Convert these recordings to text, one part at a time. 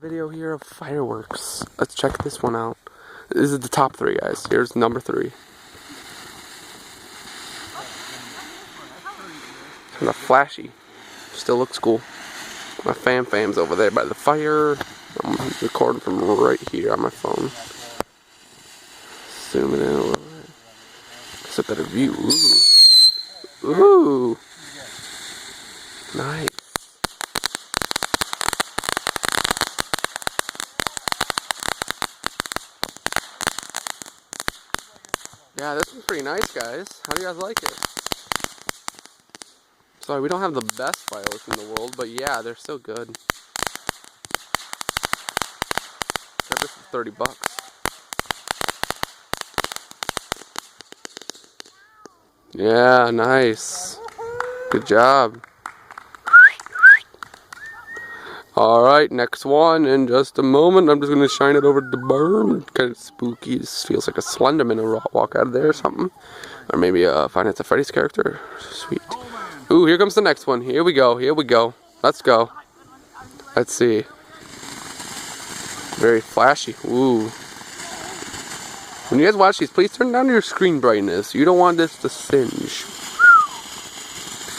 Video here of fireworks. Let's check this one out. This is the top 3, guys. Here's number 3. Kind of flashy. Still looks cool. My fam's over there by the fire. I'm recording from right here on my phone. Zooming in a little bit. It's a better view. Ooh. Ooh. Nice. Yeah, this one's pretty nice, guys. How do you guys like it? Sorry, we don't have the best fireworks in the world, but yeah, they're still good. Got this for $30. Yeah, nice. Good job. Alright, next one in just a moment. I'm just going to shine it over the barn. Kind of spooky. This feels like a Slenderman will walk out of there or something. Or maybe a Five Nights at Freddy's character. Sweet. Ooh, here comes the next one. Here we go. Here we go. Let's go. Let's see. Very flashy. Ooh. When you guys watch these, please turn down your screen brightness. You don't want this to singe.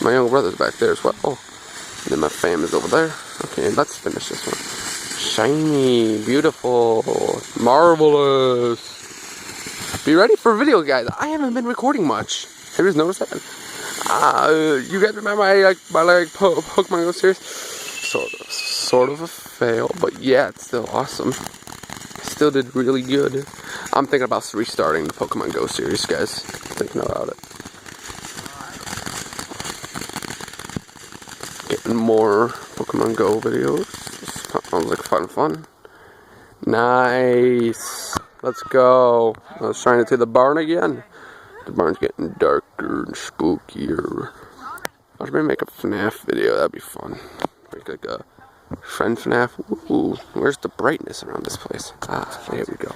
My younger brother's back there as well. And then my fam is over there. Okay, let's finish this one. Shiny, beautiful, marvelous. Be ready for a video, guys. I haven't been recording much. Have you guys noticed that? You guys remember my Pokemon Go series? Sort of a fail, but yeah, it's still awesome. Still did really good. I'm thinking about restarting the Pokemon Go series, guys. Thinking about it. Getting more Pokemon Go videos. Sounds like fun. Nice. Let's go. Let's shine it to the barn again. The barn's getting darker and spookier. I should maybe make a FNAF video. That'd be fun. Make like a friend FNAF. Ooh, where's the brightness around this place? Ah, there we go.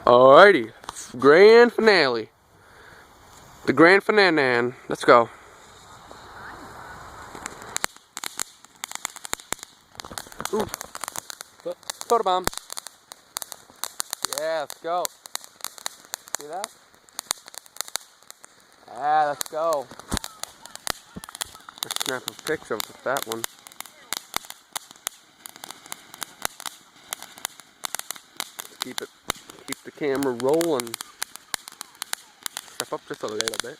Alrighty. Grand finale. The grand finale. Let's go. Ooh. Photobomb. Yeah, let's go. See that? Yeah, let's go. Let's snap a picture of that one. Keep the camera rolling. Step up just a little bit.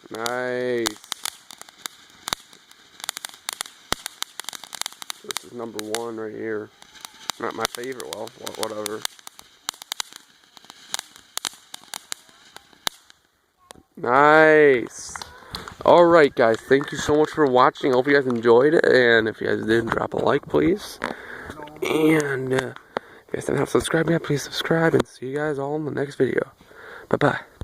Nice. This is number 1 right here. Not my favorite, well, whatever. Nice. Alright, guys, thank you so much for watching. I hope you guys enjoyed it, and if you guys did, drop a like, please. And if you guys didn't have subscribed yet, please subscribe, and see you guys all in the next video. Bye-bye.